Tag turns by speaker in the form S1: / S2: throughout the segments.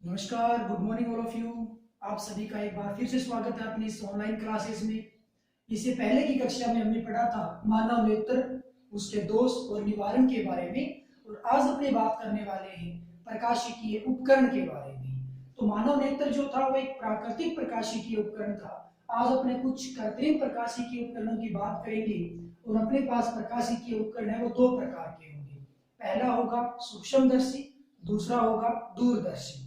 S1: नमस्कार, good morning all of you. आप सभी का एक बार फिर से स्वागत है अपनी इस ऑनलाइन क्लासेस में। इससे पहले की कक्षा में हमने पढ़ा था मानव नेत्र, उसके दोष और निवारण के बारे में, और आज अपने बात करने वाले हैं प्रकाशिकीय उपकरण के बारे में। तो मानव नेत्र जो था वो एक प्राकृतिक प्रकाशिकीय उपकरण था। आज अपने कुछ कृत्रिम प्रकाशिकीय उपकरणों की बात करेंगे, और अपने पास प्रकाशिकीय उपकरण है वो दो प्रकार के होंगे। पहला होगा सूक्ष्मदर्शी, दूसरा होगा दूरदर्शी।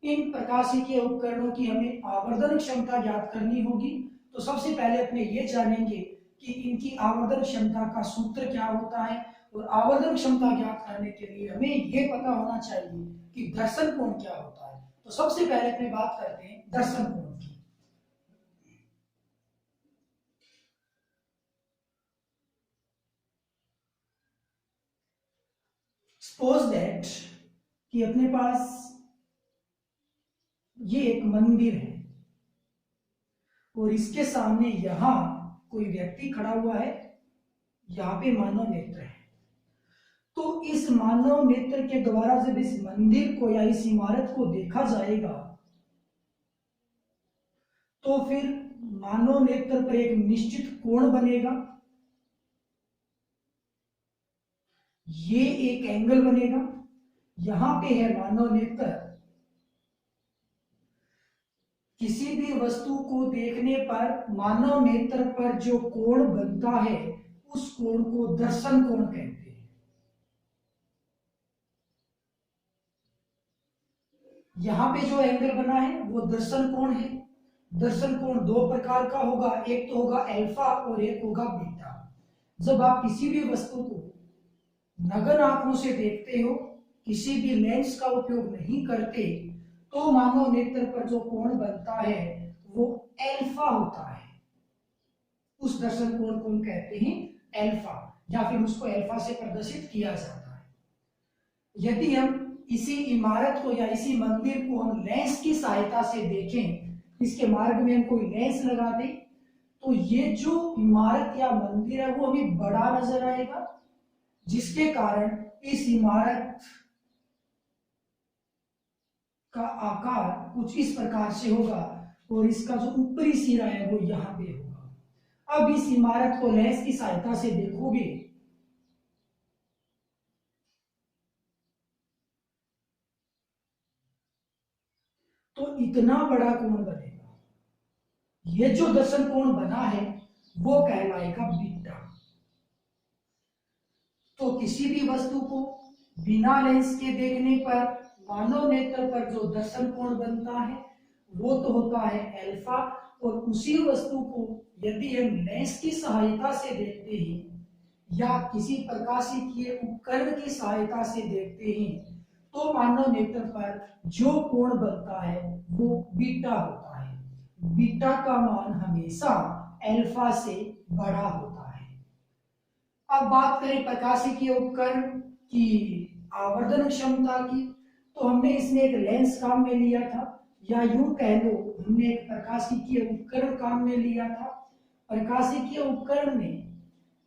S1: इन प्रकाशिकीय उपकरणों की हमें आवर्धन क्षमता ज्ञात करनी होगी। तो सबसे पहले अपने ये जानेंगे कि इनकी आवर्धन क्षमता का सूत्र क्या होता है, और आवर्धन क्षमता ज्ञात करने के लिए हमें ये पता होना चाहिए कि दर्शन कोण क्या होता है। तो सबसे पहले अपने बात करते हैं दर्शन कोण की। सपोज दैट कि अपने पास ये एक मंदिर है, और इसके सामने यहां कोई व्यक्ति खड़ा हुआ है। यहाँ पे मानव नेत्र है। तो इस मानव नेत्र के द्वारा जब इस मंदिर को या इस इमारत को देखा जाएगा, तो फिर मानव नेत्र पर एक निश्चित कोण बनेगा। ये एक एंगल बनेगा। यहां पे है मानव नेत्र। किसी भी वस्तु को देखने पर मानव नेत्र पर जो कोण बनता है, उस कोण को दर्शन कोण कहते हैं। यहां पे जो एंगल बना है वो दर्शन कोण है। दर्शन कोण दो प्रकार का होगा, एक तो होगा अल्फा और एक होगा बीटा। जब आप किसी भी वस्तु को नग्न आंखों से देखते हो, किसी भी लेंस का उपयोग नहीं करते, तो मानव नेत्र पर जो कोण बनता है वो अल्फा होता है। उस दर्शन कोण को हम कहते हैं अल्फा, या फिर उसको अल्फा से प्रदर्शित किया जाता है। यदि हम इसी इमारत को या इसी मंदिर को हम लेंस की सहायता से देखें, इसके मार्ग में हम कोई लेंस लगा दें, तो ये जो इमारत या मंदिर है वो हमें बड़ा नजर आएगा, जिसके कारण इस इमारत का आकार कुछ इस प्रकार से होगा, और इसका जो ऊपरी सिरा है वो यहां पे होगा। अब इस इमारत को लेंस की सहायता से देखोगे तो इतना बड़ा कोण बनेगा। ये जो दर्शन कोण बना है वो कहलाएगा बीटा। तो किसी भी वस्तु को बिना लेंस के देखने पर मानव नेत्र पर जो दर्शन कोण बनता है वो तो होता है अल्फा, और उसी वस्तु को यदि हम लेंस की सहायता से देखते हैं या किसी प्रकाशिकीय उपकरण की सहायता से देखते हैं, तो मानव नेत्र पर जो कोण बनता है वो बीटा होता है। बीटा का मान हमेशा अल्फा से बड़ा होता है। अब बात करें प्रकाशिकीय उपकरण की आवर्धन क्षमता की, तो हमने इसमें एक लेंस काम में लिया था, या यूं कह लो हमने एक प्रकाशिकीय उपकरण काम में लिया था। प्रकाशिकीय उपकरण ने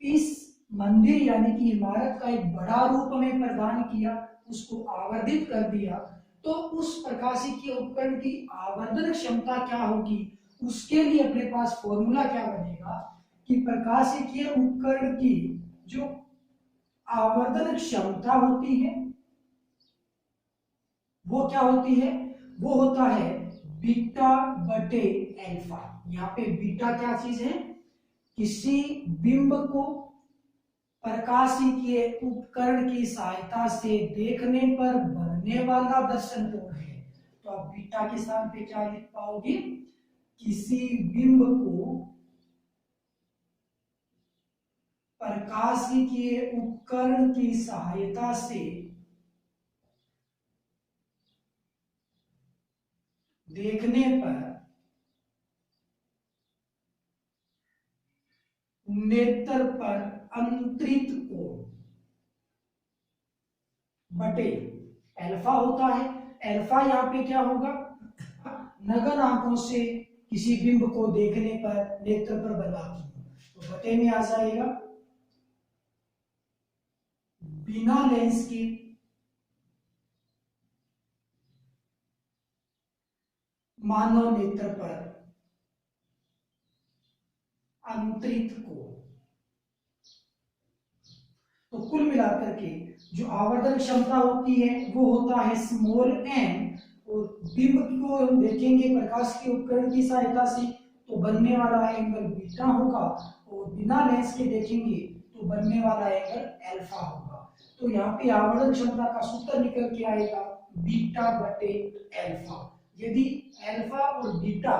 S1: इस मंदिर यानी कि इमारत का एक बड़ा रूप हमें प्रदान किया, उसको आवर्धित कर दिया। तो उस प्रकाशिकीय उपकरण की आवर्धन क्षमता क्या होगी, उसके लिए अपने पास फॉर्मूला क्या बनेगा कि प्रकाशिकीय उपकरण की जो आवर्धन क्षमता होती है वो क्या होती है, वो होता है बीटा बटे अल्फा। यहाँ पे बीटा क्या चीज है, किसी बिंब को प्रकाशिकीय उपकरण की सहायता से देखने पर बनने वाला दर्शन कोण है। तो आप बीटा के स्थान पे क्या लिख पाओगे, किसी बिंब को प्रकाशिकीय उपकरण की सहायता से देखने पर नेत्र पर अंतरित कोण बटे अल्फा होता है। अल्फा यहाँ पे क्या होगा, नग्न आंखों से किसी बिंब को देखने पर नेत्र पर बना, तो बटे में आ जाएगा बिना लेंस के मानव नेत्र पर अंतरित कोण। तो कुल मिलाकर के जो आवर्धन क्षमता होती है वो होता है स्मॉल एम, और बिंब को हम देखेंगे प्रकाश के उपकरण की सहायता से तो बनने वाला एंगल बीटा होगा, और बिना लेंस के देखेंगे तो बनने वाला एंगल अल्फा होगा। तो यहाँ पे आवर्धन क्षमता का सूत्र निकल के आएगा बीटा बटे अल्फा। यदि अल्फा और बीटा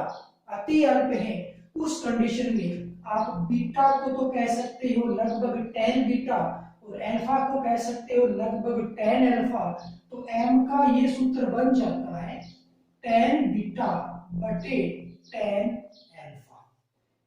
S1: अति अल्प है उस कंडीशन में आप बीटा को तो कह सकते हो लगभग tan बीटा और अल्फा को कह सकते हो लगभग tan अल्फा। तो m का ये सूत्र बन जाता है tan बीटा बटे tan अल्फा।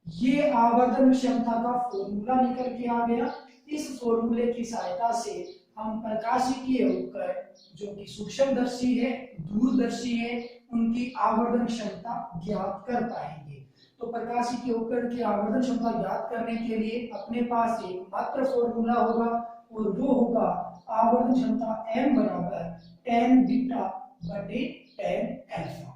S1: ये आवर्धन क्षमता का फॉर्मूला निकल के आ गया। इस फॉर्मूले की सहायता से हम प्रकाशिकीय उपकरण जो कि सूक्ष्मदर्शी है, दूरदर्शी है, उनकी आवर्धन क्षमता ज्ञात कर पाएंगे। तो प्रकाशिकीय उपकरण की आवर्धन क्षमता ज्ञात करने के लिए अपने पास एक मात्र फॉर्मूला होगा, और वो होगा आवर्धन क्षमता m बराबर tan बीटा बटे tan अल्फा।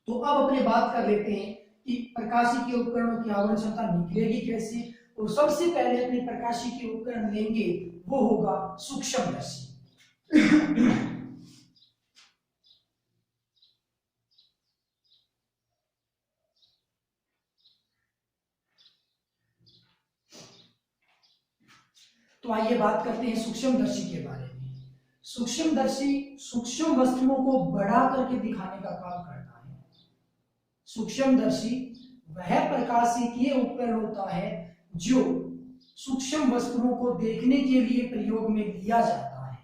S1: तो अब अपने बात कर लेते हैं कि प्रकाशिकीय उपकरणों की आवर्धन क्षमता निकलेगी कैसे। और सबसे पहले अपने प्रकाशिकीय उपकरण लेंगे वो होगा सूक्ष्मदर्शी। तो आइए बात करते हैं सूक्ष्मदर्शी के बारे में। सूक्ष्मदर्शी सूक्ष्म वस्तुओं को बड़ा करके दिखाने का काम करता है। सूक्ष्मदर्शी वह प्रकाशिकीय उपकरण होता है जो सूक्ष्म वस्तुओं को देखने के लिए प्रयोग में लिया जाता है।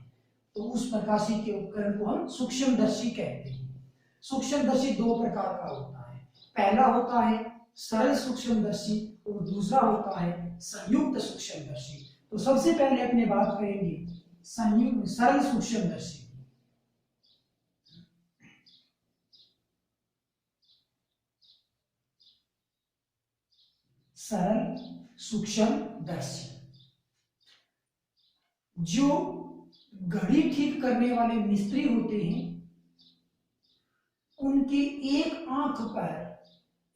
S1: तो उस प्रकाशिकीय उपकरण को हम सूक्ष्मदर्शी कहते हैं। सूक्ष्मदर्शी दो प्रकार का होता है। पहला होता है सरल सूक्ष्मदर्शी और दूसरा होता है संयुक्त सूक्ष्मदर्शी। तो सबसे पहले अपने बात करेंगे संयुक्त सरल सूक्ष्मदर्शी। सरल सूक्ष्मदर्शी जो घड़ी ठीक करने वाले मिस्त्री होते हैं उनकी एक आंख पर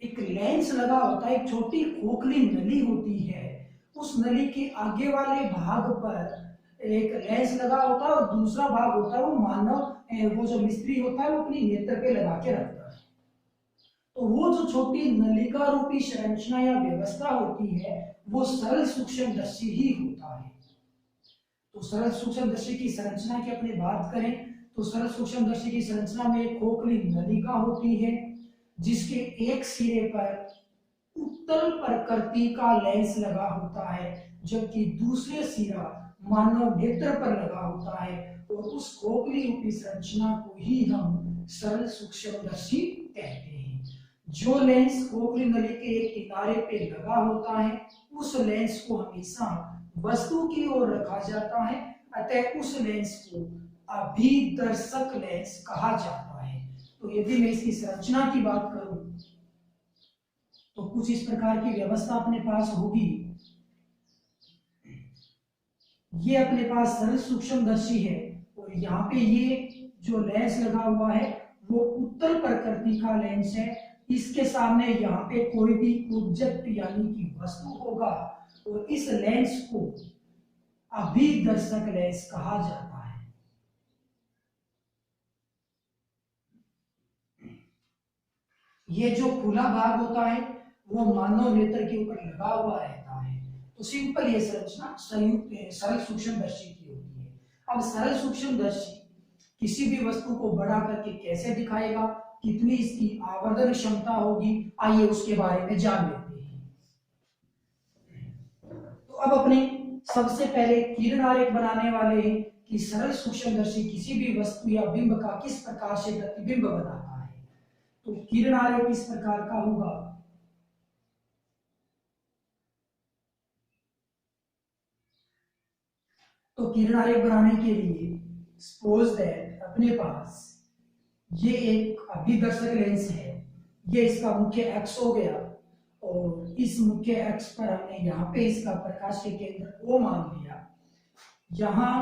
S1: एक लेंस लगा होता है, एक छोटी खोखली नली होती है, उस नली के आगे वाले भाग पर एक लेंस लगा होता है और दूसरा भाग होता है वो मानव वो जो मिस्त्री होता है वो अपनी नेत्र पे लगा के रखता है। तो वो जो छोटी नलिका रूपी संरचना या व्यवस्था होती है वो सरल सूक्ष्मदर्शी ही होता है। तो सरल सूक्ष्मदर्शी की संरचना की अपनी बात करें तो सरल सूक्ष्मदर्शी की संरचना में एक खोखली नलिका होती है जिसके एक सिरे पर उत्तल प्रकृति का लेंस लगा होता है, जबकि दूसरे सिरा मानव नेत्र पर लगा होता है, और उस खोखली रूपी संरचना को ही हम सरल सूक्ष्मदर्शी कहते हैं। जो लेंस खोखली नली के एक किनारे पे लगा होता है उस लेंस को हमेशा वस्तु की ओर रखा जाता है, अतः उस लेंस को अभिदर्शक लेंस कहा जाता है। तो यदि मैं इसकी संरचना की बात करूं तो कुछ इस प्रकार की व्यवस्था अपने पास होगी। ये अपने पास सरल सूक्ष्मदर्शी है और यहाँ पे ये जो लेंस लगा हुआ है वो उत्तल प्रकृति का लेंस है। इसके सामने यहाँ पे कोई भी ऑब्जेक्ट यानी कि वस्तु होगा और इस लेंस को अभिदर्शक लेंस कहा जाता है। ये जो खुला भाग होता है वो मानव नेत्र के ऊपर लगा हुआ रहता है। तो सिंपल ये संरचना संयुक्त सरल सूक्ष्मदर्शी की होती है। अब सरल सूक्ष्मदर्शी किसी भी वस्तु को बड़ा करके कैसे दिखाएगा, कितनी इसकी आवर्धन क्षमता होगी, आइए उसके बारे में जान लेते हैं। तो अब अपने सबसे पहले किरण आरेख बनाने वाले हैं कि सरल सूक्ष्मदर्शी किसी भी वस्तु या बिंब का किस प्रकार से प्रतिबिंब बनाता है। तो किरण आरेख इस प्रकार का होगा। तो किरण आरेख बनाने के लिए सपोज दैट अपने पास ये एक अभिदर्शक लेंस है, ये इसका मुख्य अक्ष हो गया और इस मुख्य अक्ष पर हमने यहाँ पे इसका प्रकाश के केंद्र O मान लिया, यहाँ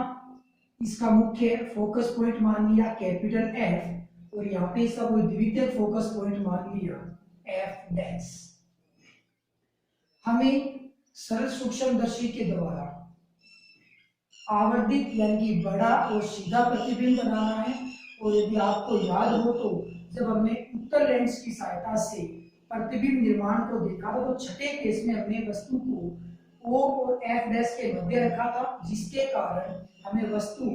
S1: इसका मुख्य फोकस पॉइंट मान लिया कैपिटल F और यहाँ पे इसका कोई द्वितीयक फोकस पॉइंट मान लिया एफ डैश। हमें सरल सूक्ष्मदर्शी के द्वारा आवर्धित यानी कि बड़ा और सीधा प्रतिबिंब बनाना है। और यदि आपको याद हो तो जब हमने उत्तल लेंस की सहायता से प्रतिबिंब निर्माण को देखा था तो छठे केस में हमने वस्तु को O और F डैश के मध्य रखा था, जिसके कारण हमें वस्तु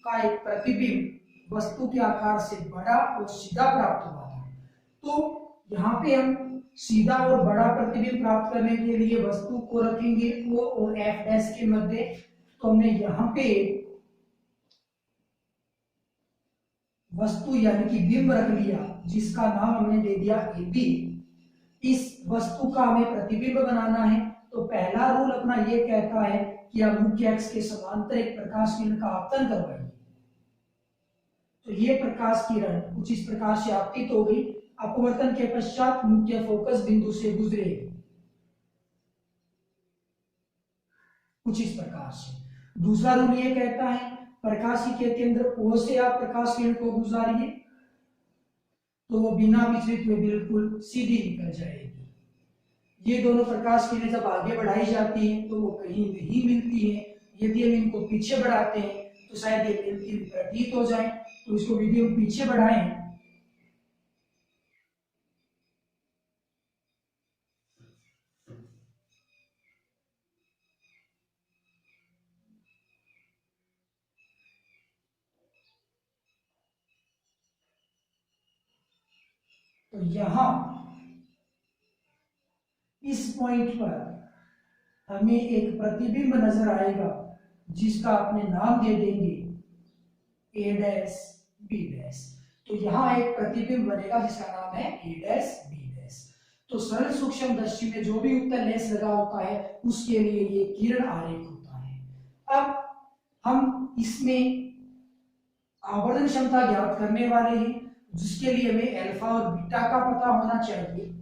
S1: का एक प्रतिबिंब वस्तु के आकार से बड़ा और सीधा प्राप्त हुआ था। तो यहाँ पे हम सीधा और बड़ा प्रतिबिंब प्राप्त करने के लिए वस्तु को रखेंगे O और F डैश के मध्य। तो हमने यहाँ पे वस्तु यानी कि बिंब रख लिया, जिसका नाम हमने दे दिया AB। इस वस्तु का हमें प्रतिबिंब बनाना है, तो पहला रूल अपना ये कहता है कि आप मुख्य अक्ष के समांतर एक प्रकाश किरण का आपतन करवाइए। तो ये प्रकाश किरण कुछ इस प्रकार से आपतित हो गई, अपवर्तन के पश्चात मुख्य फोकस बिंदु से गुजरेगी कुछ इस प्रकार से। दूसरा रूल ये कहता है प्रकाशी के केंद्र O से आप प्रकाश किरण को गुजारिए, तो वो बिना विचलित हुए बिल्कुल सीधी निकल जाएगी। ये दोनों प्रकाश किरणें जब आगे बढ़ाई जाती हैं तो वो कहीं नहीं मिलती हैं। यदि हम इनको पीछे बढ़ाते हैं तो शायद ये मिलती हुई प्रतीत हो जाए। तो इसको वीडियो पीछे बढ़ाएं। तो यहां इस पॉइंट पर हमें एक प्रतिबिंब नजर आएगा, जिसका अपने नाम दे देंगे A डैश B डैश। तो यहाँ एक प्रतिबिंब बनेगा जिसका नाम है A डैश B डैश। तो सरल सूक्ष्मदर्शी में जो भी उत्तल लेंस लगा होता है उसके लिए ये किरण आरेख होता है। अब हम इसमें आवर्धन क्षमता ज्ञात करने वाले हैं, जिसके लिए हमें अल्फा और बीटा का पता होना चाहिए।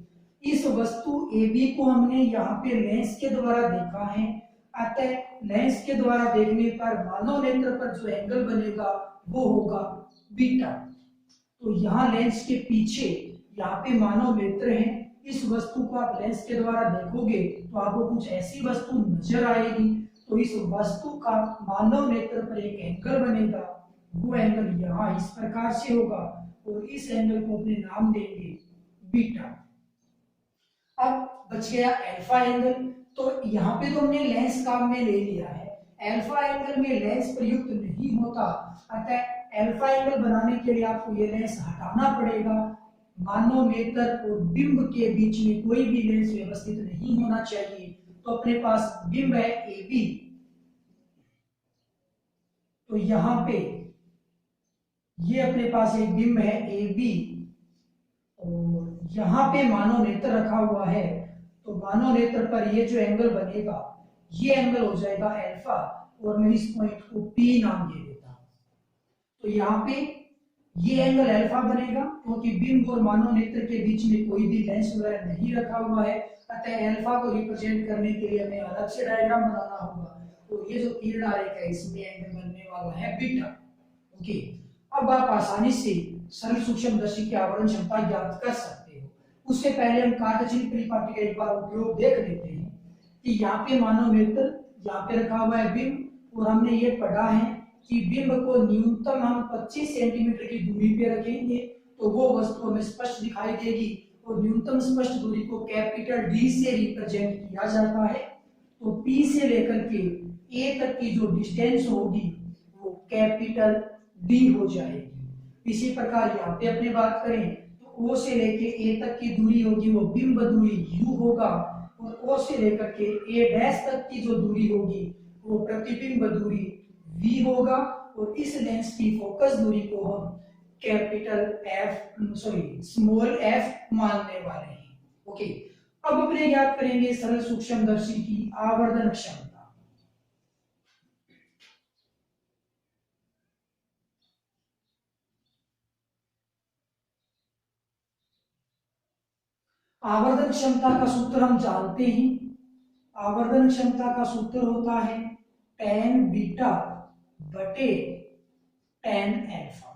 S1: इस वस्तु AB को हमने यहाँ पे लेंस के द्वारा देखा है, अतः लेंस के द्वारा देखने पर मानव नेत्र पर जो एंगल बनेगा वो होगा बीटा। तो यहाँ लेंस के पीछे यहाँ पे मानव नेत्र है। इस वस्तु को आप लेंस के द्वारा देखोगे तो आपको कुछ ऐसी वस्तु नजर आएगी। तो इस वस्तु का मानव नेत्र पर एक एंगल बनेगा, वो एंगल यहाँ इस प्रकार से होगा और इस एंगल को अपने नाम देंगे बीटा। अब बच गया अल्फा एंगल। तो यहाँ पे तो हमने लेंस काम में ले लिया है, अल्फा एंगल में लेंस प्रयुक्त नहीं होता, अतः अल्फा एंगल बनाने के लिए आपको ये लेंस हटाना पड़ेगा। मानव नेत्र और बिंब के बीच में कोई भी लेंस व्यवस्थित नहीं होना चाहिए। तो अपने पास बिंब है AB, तो यहाँ पे ये अपने पास एक बिंब है AB और यहाँ पे मानव नेत्र रखा हुआ है। तो मानव नेत्र पर ये जो एंगल बनेगा ये एंगल हो जाएगा अल्फा और मैं इस पॉइंट को P नाम दे देता हूं। तो यहाँ पे ये एंगल अल्फा बनेगा क्योंकि बिंब और मानव नेत्र के बीच में कोई भी लेंस वगैरह नहीं रखा हुआ है, अतः अल्फा को रिप्रेजेंट करने के लिए हमें अलग से डायग्राम बनाना होगा। तो ये जो किरण आरेख है इसमें एंगल बनने वाला है बीटा। ओके, अब आप आसानी से सरल सूक्ष्मदर्शी की आवरण क्षमता ज्ञात कर सकते हो। उससे पहले हम कार्यचिन्ह परिपाटी का एक बार उपयोग देख लेते हैं कि यहाँ पे मानव नेत्र यहाँ पे रखा हुआ है बिंब, और हमने ये पढ़ा है कि बिंब को न्यूनतम हम 25 सेंटीमीटर की दूरी पे रखेंगे तो वो वस्तु हमें स्पष्ट दिखाई देगी। और न्यूनतम स्पष्ट दूरी को कैपिटल D से रिप्रेजेंट किया जाता है। तो P से लेकर के A तक की जो डिस्टेंस होगी वो कैपिटल D हो जाएगी। इसी प्रकार यहाँ पे अपने बात करें तो O से लेके A तक की दूरी होगी वो बिंब दूरी U होगा, और O से लेकर के A डैश तक की जो दूरी होगी वो प्रतिबिंब दूरी V होगा। और इस लेंस की फोकस दूरी को हम स्मॉल f मानने वाले हैं। ओके, अब अपने ज्ञात करेंगे सरल सूक्ष्मदर्शी की आवर्धन क्षमता। आवर्धन क्षमता का सूत्र हम जानते हैं। आवर्धन क्षमता का सूत्र होता है tan बीटा बटे tan अल्फा।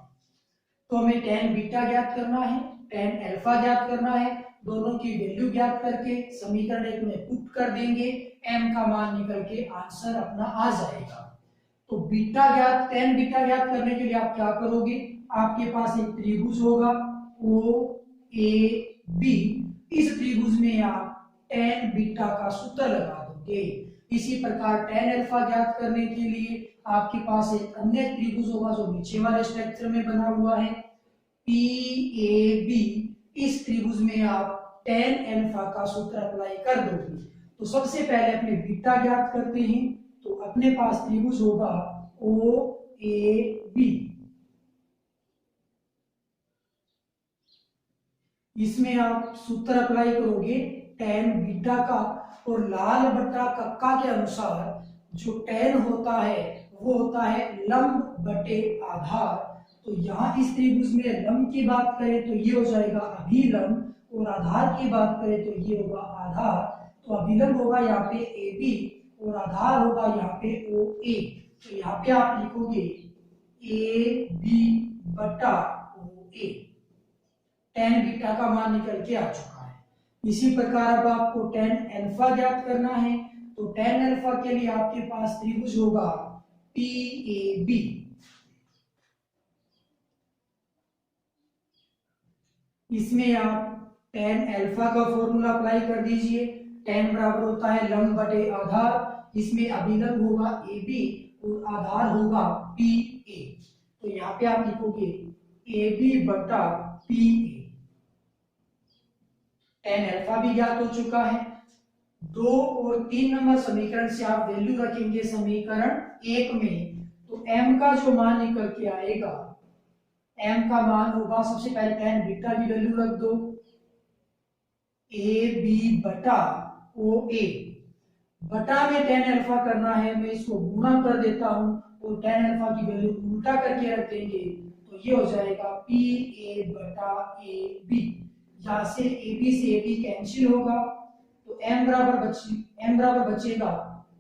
S1: तो हमें tan बीटा ज्ञात करना है, tan अल्फा ज्ञात करना है। दोनों की वैल्यू ज्ञात करके समीकरण एक में पुट कर देंगे, m का मान निकल के आंसर अपना आ जाएगा। तो बीटा ज्ञात, tan बीटा ज्ञात करने के लिए आप क्या करोगे, आपके पास एक त्रिभुज होगा OAB, इस त्रिभुज में आप tan बीटा का सूत्र लगा दोगे। इसी प्रकार tan अल्फा ज्ञात करने के लिए आपके पास एक अन्य त्रिभुज होगा जो नीचे वाले स्ट्रक्चर में बना हुआ है PAB, इस त्रिभुज में आप tan अल्फा का सूत्र अप्लाई कर दोगे। तो सबसे पहले अपने बीटा ज्ञात करते हैं। तो अपने पास त्रिभुज होगा OAB, इसमें आप सूत्र अप्लाई करोगे tan बीटा का, और लाल बटा कक्का के अनुसार जो tan होता है वो होता है लंब बटे आधार। तो यहाँ इस त्रिभुज में लंब की बात करें तो ये हो जाएगा अभिलंब, और आधार की बात करें तो ये होगा आधार। तो अभिलंब होगा यहाँ पे AB और आधार होगा यहाँ पे OA। तो यहाँ पे आप लिखोगे AB बटा OA। tan बीटा का मान निकल के आ चुका है। इसी प्रकार अब आपको tan अल्फा ज्ञात करना है। तो tan अल्फा के लिए आपके पास त्रिभुज होगा PAB, इसमें आप tan अल्फा का फॉर्मूला अप्लाई कर दीजिए। tan बराबर होता है लंब बटे आधार, इसमें अभिलंब होगा AB और आधार होगा PA। तो यहाँ पे आप लिखोगे AB बटा PA। tan अल्फा भी ज्ञात हो चुका है। 2 और 3 नंबर समीकरण से आप वैल्यू रखेंगे समीकरण 1 में, तो m का जो मान निकल के आएगा, m का मान होगा, सबसे पहले tan बीटा की वैल्यू रख दो, AB बटा OA। बटा में tan अल्फा करना है, मैं इसको गुणा कर देता हूं, और tan अल्फा की वैल्यू उल्टा करके रख देंगे, तो ये हो जाएगा PA बटा AB। यहाँ से AB से AB कैंसिल होगा, तो m बराबर बचेगा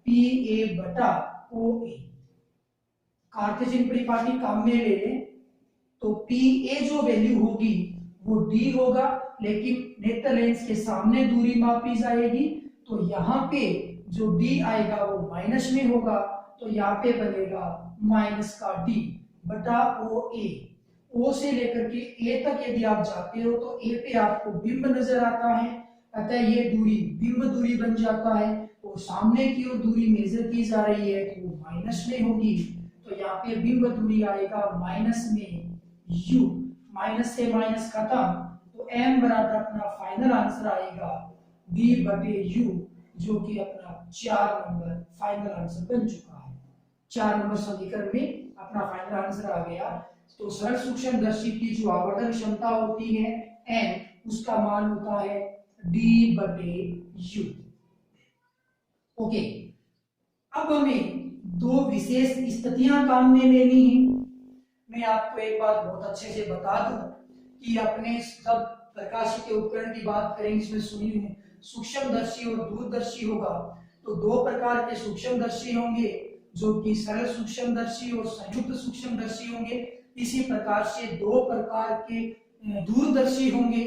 S1: PA बटा OA। कार्टेशियन परिपाटी काम में ले लें, तो PA जो वैल्यू होगी वो D होगा, लेकिन नेत्र लेंस के सामने दूरी मापी जाएगी, तो यहाँ पे जो D आएगा वो माइनस में होगा, तो यहाँ पे बनेगा माइनस का D बटा OA। O से लेकर के A तक यदि आप जाते हो तो A पे आपको बिंब नजर आता है, अतः ये दूरी बिंब दूरी बन जाता है, और सामने की ओर दूरी मेजर की जा रही है तो वो माइनस में होगी। तो यहाँ पे बिंब दूरी आएगा माइनस में U, माइनस से माइनस खत्म, तो m बराबर अपना फाइनल आंसर आएगा D बटे U, जो कि अपना 4 नंबर फाइनल आंसर बन चुका है। 4 नंबर समीकरण में अपना फाइनल आंसर आ गया। तो सरल सूक्ष्मदर्शी की जो आवर्धन क्षमता होती है n, उसका मान होता है D बटे U। ओके, अब हमें 2 विशेष स्थितियां काम में लेनी है। मैं आपको एक बात बहुत अच्छे से बता दूं कि अपने सब प्रकाश के उपकरण की बात करेंगे, इसमें सुनिए सूक्ष्मदर्शी और दूरदर्शी होगा। तो 2 प्रकार के सूक्ष्मदर्शी होंगे, जो कि सरल सूक्ष्मदर्शी और संयुक्त सूक्ष्मदर्शी होंगे। इसी प्रकार से 2 प्रकार के दूरदर्शी होंगे,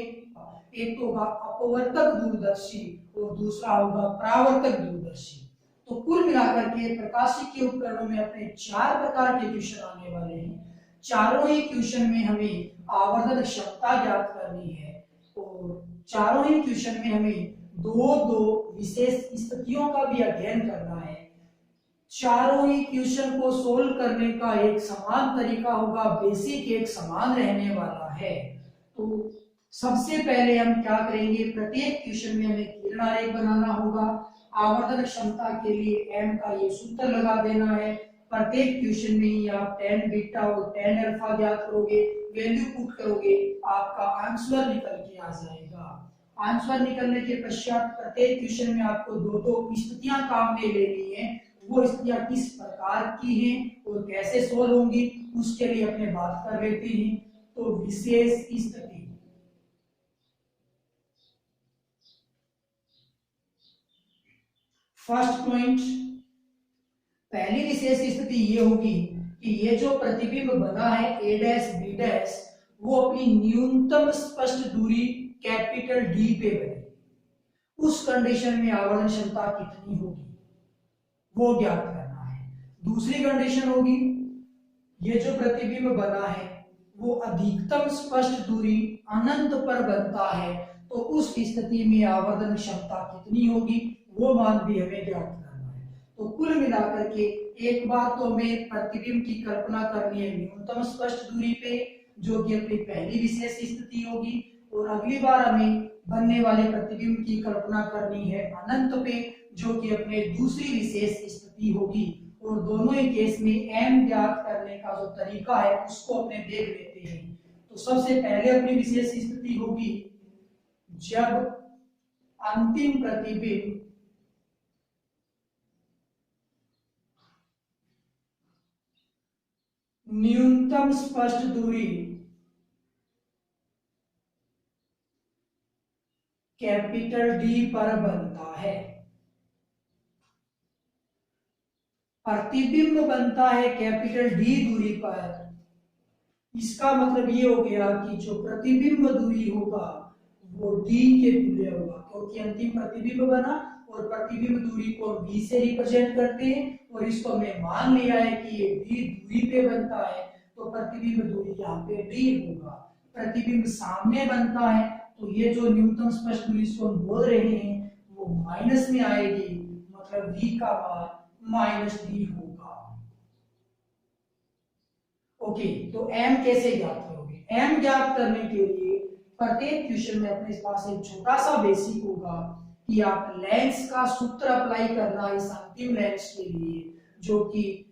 S1: एक तो होगा अपवर्तक दूरदर्शी और दूसरा होगा परावर्तक दूरदर्शी। तो कुल मिलाकर के प्रकाशिक के उपकरणों में अपने 4 प्रकार के क्वेश्चन आने वाले हैं। चारों ही क्वेश्चन में हमें आवर्धन क्षमता ज्ञात करनी है, और चारों ही क्वेश्चन में हमें 2 विशेष स्थितियों का भी अध्ययन करना है। चारों ही क्वेश्चन को सोल्व करने का एक समान तरीका होगा, बेसिक एक समान रहने वाला है। तो सबसे पहले हम क्या करेंगे, प्रत्येक क्वेश्चन में हमें किरण आरेख बनाना होगा। आवर्धन क्षमता के लिए m का ये सूत्र लगा देना है। प्रत्येक क्वेश्चन में ही आप tan बीटा और tan अल्फा ज्ञात करोगे, वैल्यू पुट करोगे, आपका आंसर निकल के आ जाएगा। आंसर निकलने के पश्चात प्रत्येक क्वेश्चन में आपको 2 स्थितियां काम में लेनी है। वो स्थितियां किस प्रकार की हैं और कैसे सोल्व होंगी, उसके लिए अपने बात कर लेते हैं। तो विशेष स्थिति, फर्स्ट पॉइंट, पहली विशेष स्थिति ये होगी कि ये जो प्रतिबिंब बना है a' b', वो अपनी न्यूनतम स्पष्ट दूरी कैपिटल डी पे बने, उस कंडीशन में आवर्धन क्षमता कितनी होगी वो ज्ञात करना है। दूसरी कंडीशन होगी ये जो प्रतिबिंब बना है वो अधिकतम स्पष्ट दूरी अनंत पर बनता है, तो उस स्थिति में आवर्धन क्षमता कितनी होगी वो मान भी हमें ज्ञात करना है। तो कुल मिलाकर के एक बार तो हमें प्रतिबिंब की कल्पना करनी है न्यूनतम स्पष्ट दूरी पे, जो कि अपनी पहली विशेष स्थिति होगी, और अगली बार हमें बनने वाले प्रतिबिंब की कल्पना करनी है अनंत पे, जो कि अपने दूसरी विशेष स्थिति होगी। और दोनों ही केस में m ज्ञात करने का जो तरीका है उसको अपने देख लेते हैं। तो सबसे पहले अपनी विशेष स्थिति होगी जब अंतिम प्रतिबिंब न्यूनतम स्पष्ट दूरी कैपिटल डी पर बनता है। प्रतिबिंब बनता है कैपिटल डी दूरी पर, इसका मतलब ये हो गया कि जो प्रतिबिंब दूरी होगा वो d के तुल्य होगा, क्योंकि अंतिम प्रतिबिंब बना और प्रतिबिंब दूरी को v से रिप्रेजेंट करते हैं, और इसको हमने मान लिया है कि ये d दूरी पे बनता है, तो प्रतिबिंब दूरी यहाँ पे d होगा। प्रतिबिंब सामने बनता है तो ये जो न्यूनतम स्पष्ट दूरी इसको हम बोल रहे हैं वो माइनस में आएगी, मतलब v का मान माइनस डी होगा। ओके, तो m कैसे ज्ञात करोगे? m ज्ञात करने के लिए प्रत्येक क्वेश्चन में अपने पास एक छोटा सा बेसिक होगा कि आप लेंस का सूत्र अप्लाई करना इस अंतिम लेंस के लिए, जो कि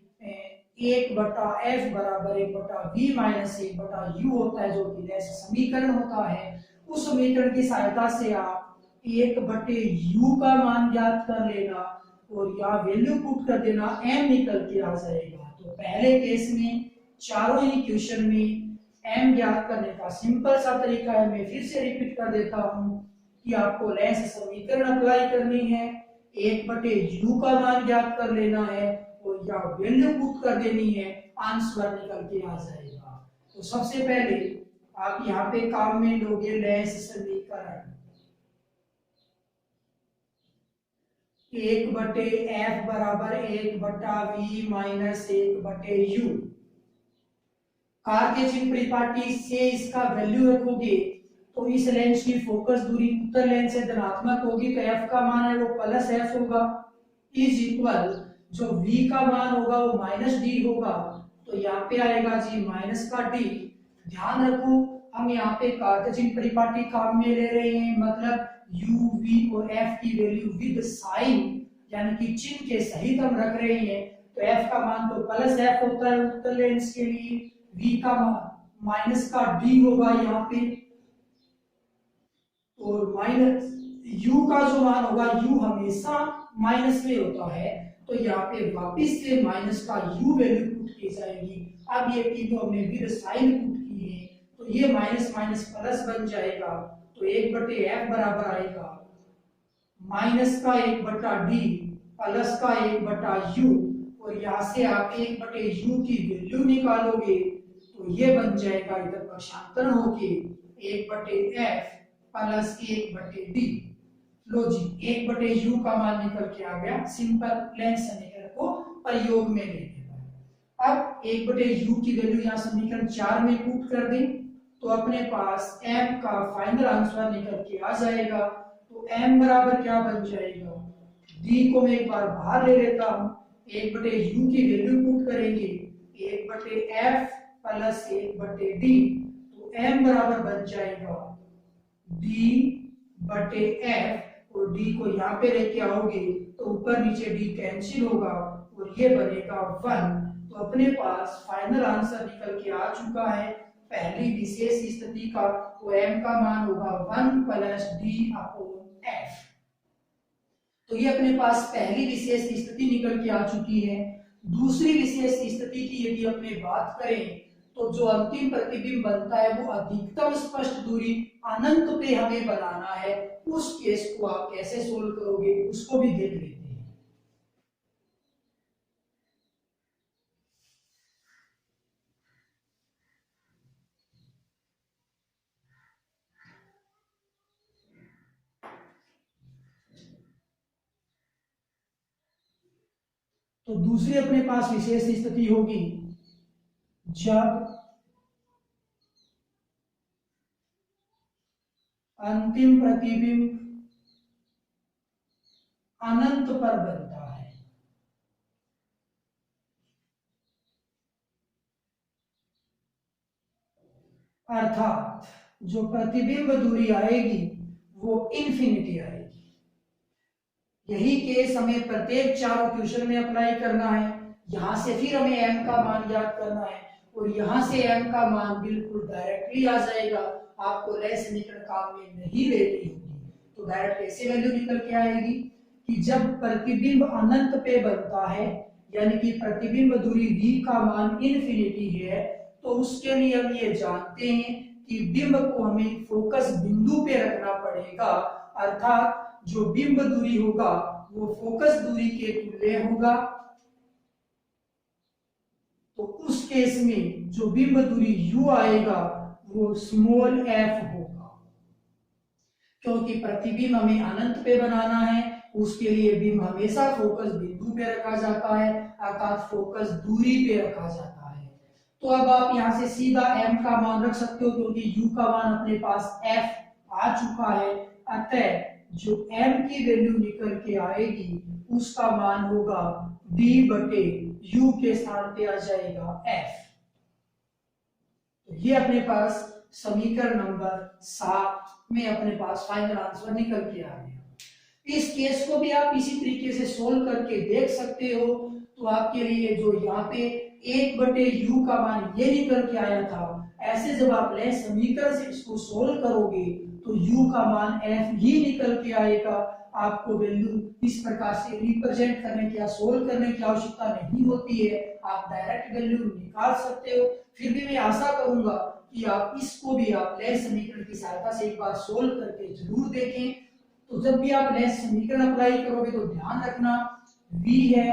S1: 1/f बराबर 1/v माइनस 1/u होता है, जो कि लेंस समीकरण होता है। उस समीकरण की सहायता से आप 1/u का मान ज्ञात कर लेना और यहाँ वैल्यू पुट कर देना, m निकल के आ जाएगा। तो पहले केस में चारों ही क्वेश्चन में m ज्ञात करने का सिंपल सा तरीका है, मैं फिर से रिपीट कर देता हूं कि आपको लेंस समीकरण अप्लाई करनी है, 1/u का मान ज्ञात कर लेना है और या वैल्यू पुट कर देनी है, आंसर निकल के आ जाएगा। तो सबसे पहले आप यहाँ पे काम में लोगे लेंस समीकरण 1/f बराबर 1/v माइनस 1/u। कार्टेशियन परिपाटी से इसका वैल्यू रखोगे तो इस लेंस की फोकस दूरी उत्तर लेंस से धनात्मक होगी, तो f का मान है वो प्लस f होगा, इज इक्वल जो v का मान होगा वो माइनस d होगा, तो यहाँ पे आएगा जी माइनस का d। ध्यान रखो हम यहाँ पे कार्टेशियन परिपाटी काम में ले रहे हैं, मतलब u v और f की वैल्यू विद साइन यानी कि चिन्ह के सहित हम रख रहे हैं, तो f का मान तो प्लस f होता है उत्तर लेंस के लिए, v का माइनस का d होगा यहाँ पे, और माइनस u का जो मान होगा u हमेशा माइनस में होता है, तो यहाँ पे वापिस से माइनस का u वैल्यू पुट की जाएगी। अब ये तीनों हमने विद साइन पुट की है, तो ये माइनस माइनस प्लस बन जाएगा, तो 1/f बराबर आएगा माइनस का 1/d प्लस का 1/u, और यहाँ से आप 1/u की वैल्यू निकालोगे तो ये बन जाएगा इधर पक्षांतरण होके 1/f प्लस 1/d। लो जी 1/u का मान निकल के आ गया, सिंपल लेंस समीकरण को प्रयोग में लेने पर। अब 1/u की वैल्यू यहाँ समीकरण 4 में पुट कर दें तो अपने पास m का फाइनल आंसर निकल के आ जाएगा। तो m बराबर क्या बन जाएगा, d को मैं एक बार बाहर ले लेता हूं, 1/u की वैल्यू पुट करेंगे 1/f प्लस 1/d, तो m बराबर बन जाएगा d/f, और d को यहाँ पे लेके आओगे तो ऊपर नीचे d कैंसिल होगा और ये बनेगा 1। तो अपने पास फाइनल आंसर निकल के आ चुका है पहली विशेष स्थिति का, तो m का मान होगा 1 प्लस d/f। तो ये अपने पास पहली विशेष स्थिति निकल के आ चुकी है। दूसरी विशेष स्थिति की यदि अपने बात करें तो जो अंतिम प्रतिबिंब बनता है वो अधिकतम स्पष्ट दूरी अनंत पे हमें बनाना है, उस केस को आप कैसे सोल्व करोगे उसको भी देख लेते हैं। तो दूसरी अपने पास विशेष स्थिति होगी जब अंतिम प्रतिबिंब अनंत पर बनता है। अर्थात जो प्रतिबिंब दूरी आएगी वो इन्फिनिटी आएगी। यही केस हमें प्रत्येक चारों क्वेश्चन में अप्लाई करना है। यहां से फिर हमें m का मान ज्ञात करना है और यहां से m का मान बिल्कुल डायरेक्टली आ जाएगा। आपको लेस समीकरण काम में नहीं लेनी होगी। तो डायरेक्ट ऐसे वैल्यू निकल के आएगी कि जब प्रतिबिंब अनंत पे बनता है, यानी कि प्रतिबिंब दूरी v का मान इन्फिनिटी है, तो उसके लिए हम ये जानते हैं कि बिंब को हमें फोकस बिंदु पे रखना पड़ेगा। अर्थात जो बिंब दूरी होगा वो फोकस दूरी के तुल्य होगा। तो उस केस में जो बिंब दूरी u आएगा वो स्मॉल f होगा। क्योंकि प्रतिबिंब हमें अनंत पे बनाना है, उसके लिए बिंब हमेशा फोकस बिंदु पे रखा जाता है, अर्थात फोकस दूरी पे रखा जाता है। तो अब आप यहां से सीधा m का मान रख सकते हो, क्योंकि u का मान अपने पास f आ चुका है। अतः जो m की वैल्यू निकल के आएगी उसका मान होगा d बटे u के स्थान पे आ जाएगा f। तो ये अपने पास समीकरण नंबर 7 में अपने पास फाइनल आंसर निकल के आ गया। इस केस को भी आप इसी तरीके से सोल्व करके देख सकते हो। तो आपके लिए जो यहाँ पे 1 बटे u का मान ये निकल के आया था, ऐसे जब आप लेस समीकरण से इसको सोल्व करोगे तो u का मान f ही निकल के आएगा। आपको वैल्यू इस प्रकार से रिप्रेजेंट करने की या सोल्व करने की आवश्यकता नहीं होती है, आप डायरेक्ट वैल्यू निकाल सकते हो। फिर भी मैं आशा करूंगा कि आप इसको भी आप लेस समीकरण की सहायता से एक बार सोल्व करके जरूर देखें। तो जब भी आप लेस समीकरण अप्लाई करोगे तो ध्यान रखना v है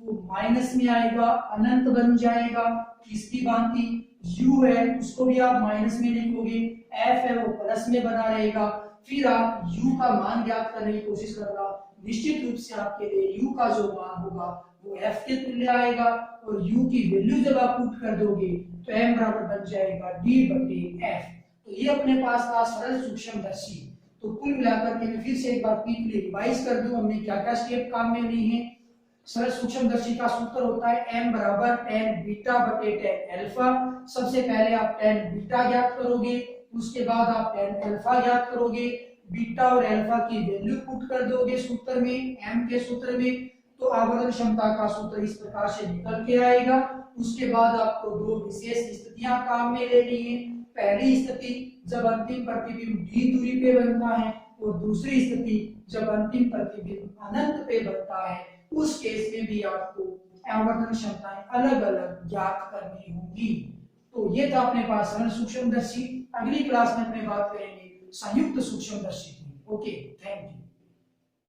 S1: वो माइनस में आएगा, अनंत बन जाएगा। इसकी भांति u है उसको भी आप माइनस में लिखोगे, f है वो प्लस में बना रहेगा। फिर आप u का मान ज्ञात करने की कोशिश करना। निश्चित रूप से आपके लिए u का जो मान होगा वो f के तुल्य आएगा और u की वैल्यू जब आप पुट कर दोगे तो m बराबर बन जाएगा d बटे f। तो ये अपने पास था सरल सूक्ष्मदर्शी। तो कुल मिलाकर के मैं फिर से एक बार क्विकली रिवाइज कर दूं हमने क्या क्या स्टेप काम में लिए हैं। सरल सूक्ष्मदर्शी का सूत्र होता है m बराबर tan बीटा बटे tan अल्फा। सबसे पहले आप tan बीटा ज्ञात करोगे, उसके बाद आप tan अल्फा ज्ञात करोगे, बीटा और अल्फा की वैल्यू पुट कर दोगे सूत्र में, m के सूत्र में। तो आवर्धन क्षमता का सूत्र इस प्रकार से निकल के आएगा। उसके बाद आपको दो विशेष स्थितियां काम में लेनी है। पहली स्थिति जब अंतिम प्रतिबिंब d दूरी पे बनता है और दूसरी स्थिति जब अंतिम प्रतिबिंब अनंत पे बनता है। उस केस में भी आपको आवर्धन क्षमताएं अलग अलग ज्ञात करनी होंगी। तो ये था अपने पास सरल सूक्ष्मदर्शी। अगली क्लास में अपने बात करेंगे संयुक्त सूक्ष्मदर्शी की। Okay, thank you.